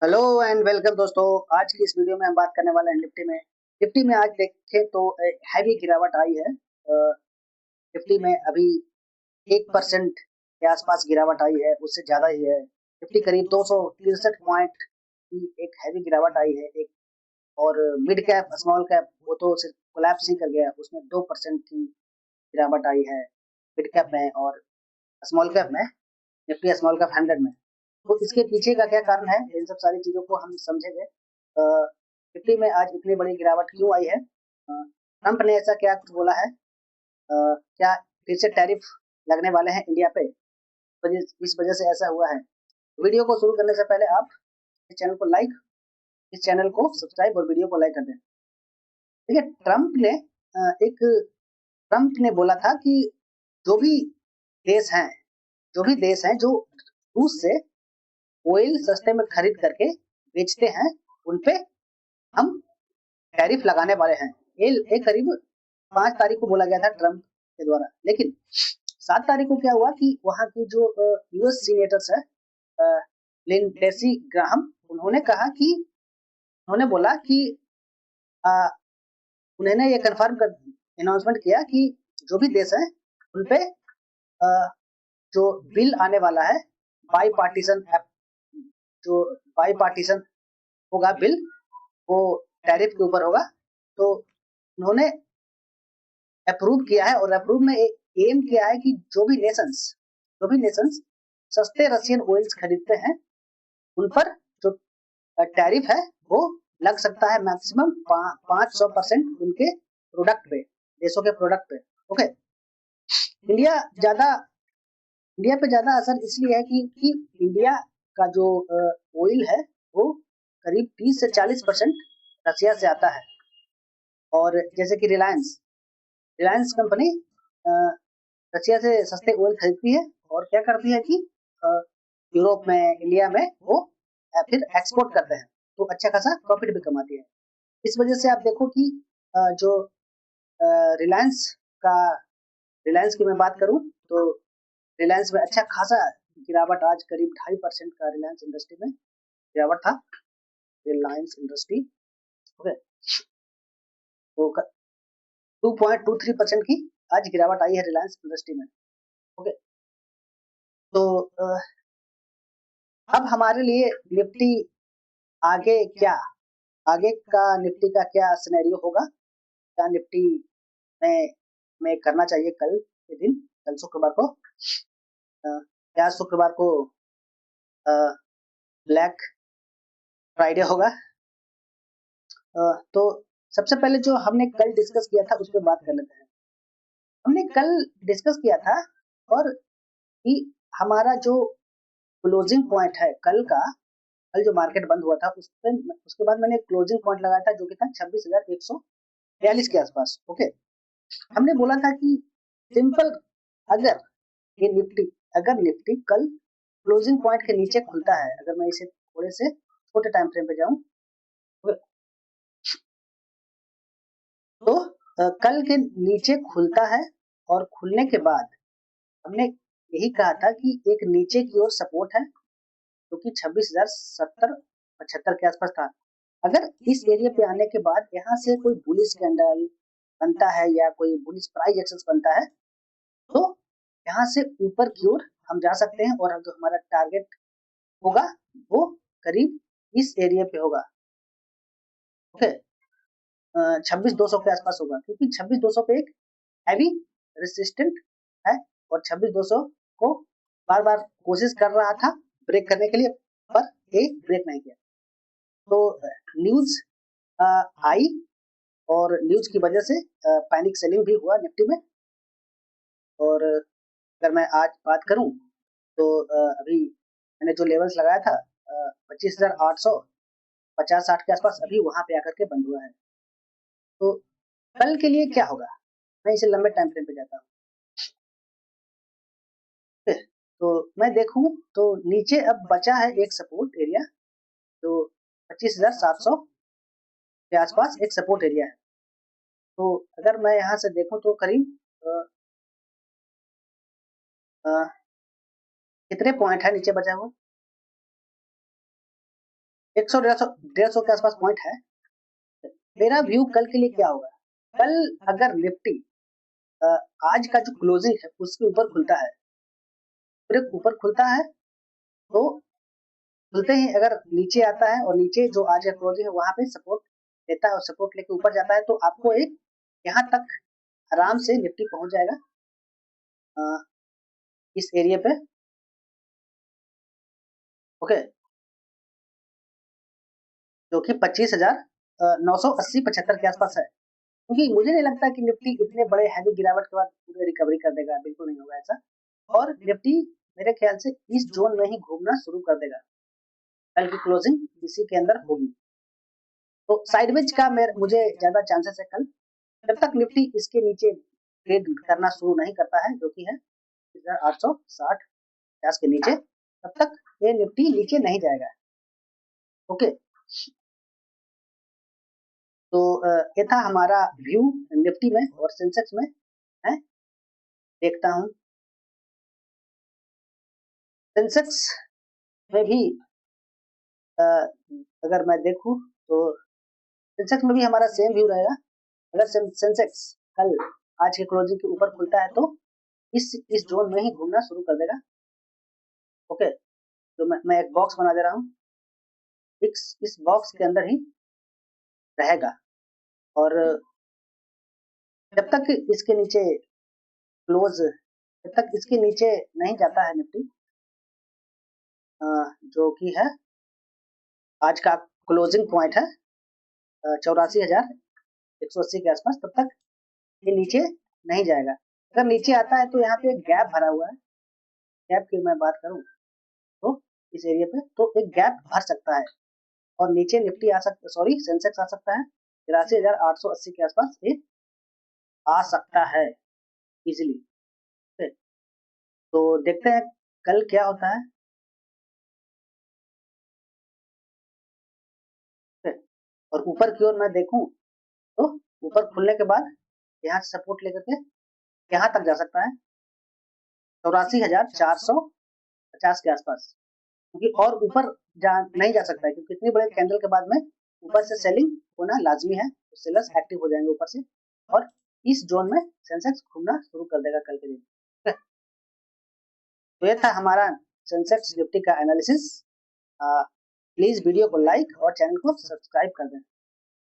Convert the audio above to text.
Hello and welcome दोस्तों। आज की इस वीडियो में हम बात करने वाले हैं निफ्टी में आज देखें तो हैवी गिरावट आई है। निफ्टी में अभी 1% के आसपास गिरावट आई है, उससे ज्यादा ही है। निफ्टी करीब 263 पॉइंट की एक हैवी गिरावट आई है। एक और मिड कैप स्मॉल कैप वो तो सिर्फ कोलैप्स ही कर गया, उसमें 2% की गिरावट आई है मिड कैप में और स्मॉल कैप में, निफ्टी स्मॉल कैप 100 में। तो इसके पीछे का क्या कारण है, इन सब सारी चीजों को हम समझेंगे। निफ्टी में आज इतनी बड़ी गिरावट क्यों आई है? ट्रंप ने ऐसा क्या कुछ बोला है? क्या फिर से टैरिफ लगने वाले हैं इंडिया पे? तो इस वजह से ऐसा हुआ है। वीडियो को शुरू करने से पहले आप इस चैनल को सब्सक्राइब और वीडियो को लाइक कर दें। देखिए, ट्रंप ने बोला था कि जो भी देश हैं जो रूस से ऑयल सस्ते में खरीद करके बेचते हैं, उन पे हम टैरिफ लगाने वाले हैं। ये करीब 5 तारीख को बोला गया था ट्रंप के द्वारा। लेकिन 7 तारीख को क्या हुआ कि वहां की जो यूएस सीनेटर्स है, लिंडसे ग्राहम, उन्होंने बोला कि अ, उन्होंने ये कंफर्म कर अनाउंसमेंट किया कि जो भी देश है उन पे अ, जो बिल आने वाला है, बाई पार्टीशन जो बाई पार्टीशन होगा बिल, वो टैरिफ के ऊपर होगा। तो उन्होंने अप्रूव किया है और अप्रूव में एम किया है कि जो भी नेशंस सस्ते रशियन ऑयल्स खरीदते हैं, उन पर जो टैरिफ है वो लग सकता है मैक्सिमम 500% उनके प्रोडक्ट पे, देशों के प्रोडक्ट पे। ओके। इंडिया ज्यादा इंडिया पे ज्यादा असर इसलिए है कि इंडिया का जो ऑयल है वो करीब 30 से 40% रशिया से आता है। और जैसे कि रिलायंस कंपनी रशिया से सस्ते ऑयल खरीदती है और क्या करती है कि यूरोप में, इंडिया में वो फिर एक्सपोर्ट करते हैं, तो अच्छा खासा प्रॉफिट भी कमाती है। इस वजह से आप देखो कि जो रिलायंस का रिलायंस की मैं बात करूं तो रिलायंस में अच्छा खासा गिरावट, आज करीब 2.5% का रिलायंस इंडस्ट्री में गिरावट था। रिलायंस इंडस्ट्री, ओके, तो 2.23% की आज गिरावट आई है रिलायंस इंडस्ट्री में। ओके। तो अब हमारे लिए निफ्टी आगे क्या आगे का निफ्टी का क्या सिनेरियो होगा? क्या निफ्टी में करना चाहिए कल शुक्रवार को? क्या शुक्रवार को ब्लैक फ्राइडे होगा? तो सबसे पहले जो हमने कल डिस्कस किया था उस पर बात कर लेते हैं। हमने कल डिस्कस किया था और कि हमारा जो क्लोजिंग पॉइंट है कल जो मार्केट बंद हुआ था उसके बाद मैंने क्लोजिंग पॉइंट लगाया था जो कि था 26,142 के आसपास। ओके। हमने बोला था कि सिंपल, अगर ये निफ्टी अगर निफ्टी कल क्लोजिंग पॉइंट के नीचे खुलता है, अगर मैं इसे थोड़े से छोटे टाइम फ्रेम पे जाऊं तो कल के नीचे खुलता है और खुलने के बाद हमने यही कहा था कि एक नीचे की ओर सपोर्ट है जो कि 26,070-75 के आसपास था। अगर इस एरिया पे आने के बाद यहाँ से कोई बुलिश कैंडल बनता है या कोई बुलिश प्राइस एक्शन बनता है, तो यहाँ से ऊपर की ओर हम जा सकते हैं और जो हमारा टारगेट होगा वो करीब इस एरिया पे होगा। ओके। 26,200 के आसपास होगा, क्योंकि 26,200 पे एक हैवी रेसिस्टेंट है और 26,200 को बार बार कोशिश कर रहा था ब्रेक करने के लिए, पर ये ब्रेक नहीं किया। तो न्यूज आई और न्यूज की वजह से पैनिक सेलिंग भी हुआ निफ्टी में। और अगर मैं आज बात करूं तो अभी मैंने जो लेवल्स लगाया था 25,850-60 के आसपास, अभी वहां पे आकर के बंद हुआ है। तो कल के लिए क्या होगा, मैं इसे लंबे टाइम फ्रेम पे जाता हूँ। तो मैं देखूं तो नीचे अब बचा है एक सपोर्ट एरिया, तो 25,700 के आसपास एक सपोर्ट एरिया है। तो अगर मैं यहाँ से देखूं तो करीब अ, कितने पॉइंट है नीचे बचा हुआ? 100-150 के आसपास पॉइंट है। मेरा व्यू कल के लिए क्या होगा? कल अगर निफ्टी आज का जो क्लोजिंग है उसके ऊपर खुलता है, फिर ऊपर खुलता है तो खुलते ही अगर नीचे आता है और नीचे जो आज का क्लोजिंग है वहां पे सपोर्ट लेता है और सपोर्ट लेके ऊपर जाता है, तो आपको एक यहाँ तक आराम से निफ्टी पहुंच जाएगा इस एरिया पे। ओके, जो कि 25,980-75 के आसपास है, क्योंकि मुझे नहीं लगता कि निफ्टी इतने बड़े हैवी गिरावट के बाद पूरे रिकवरी कर देगा, बिल्कुल नहीं होगा ऐसा। और निफ्टी मेरे ख्याल से इस जोन में ही घूमना शुरू कर देगा, कल की क्लोजिंग इसी के अंदर होगी। तो साइडवेज का मुझे ज्यादा चांसेस है कल, जब तक निफ्टी इसके नीचे ट्रेड करना शुरू नहीं करता है, जो कि है 860-50 के नीचे, तब तक ये निफ्टी नीचे नहीं जाएगा। ओके, तो ये था हमारा व्यू निफ्टी में और सेंसेक्स में है। देखता हूं सेंसेक्स में भी अगर मैं देखूं तो सेंसेक्स में भी हमारा सेम व्यू रहेगा। अगर सेंसेक्स कल आज के क्लोजिंग के ऊपर खुलता है तो इस जोन में ही घूमना शुरू कर देगा। ओके, तो मैं एक बॉक्स बना दे रहा हूँ, इस बॉक्स के अंदर ही रहेगा और जब तक इसके नीचे क्लोज, जब तक इसके नीचे नहीं जाता है निफ्टी, जो कि है आज का क्लोजिंग पॉइंट है 84,180 के आसपास, तब तक ये नीचे नहीं जाएगा। अगर नीचे आता है तो यहाँ पे एक गैप भरा हुआ है, गैप की मैं बात करूं तो इस एरिया पे तो एक गैप भर सकता है और नीचे निफ्टी आ सकता, सॉरी सेंसेक्स आ सकता है 83,880 के आसपास ये आ सकता है इजिली। तो देखते हैं कल क्या होता है। और ऊपर की ओर मैं देखूं तो ऊपर खुलने के बाद यहाँ से सपोर्ट लेकर के यहाँ तक जा सकता है 84,450 के आसपास, क्योंकि और ऊपर नहीं जा सकता है, क्योंकि इतनी बड़े कैंडल के बाद में ऊपर से सेलिंग होना लाजमी है, तो सेलर्स एक्टिव हो जाएंगे ऊपर से और इस जोन में सेंसेक्स घूमना शुरू कर देगा कल के दिन। तो ये था हमारा सेंसेक्स निफ्टी का एनालिसिस। प्लीज वीडियो को लाइक और चैनल को सब्सक्राइब कर दें।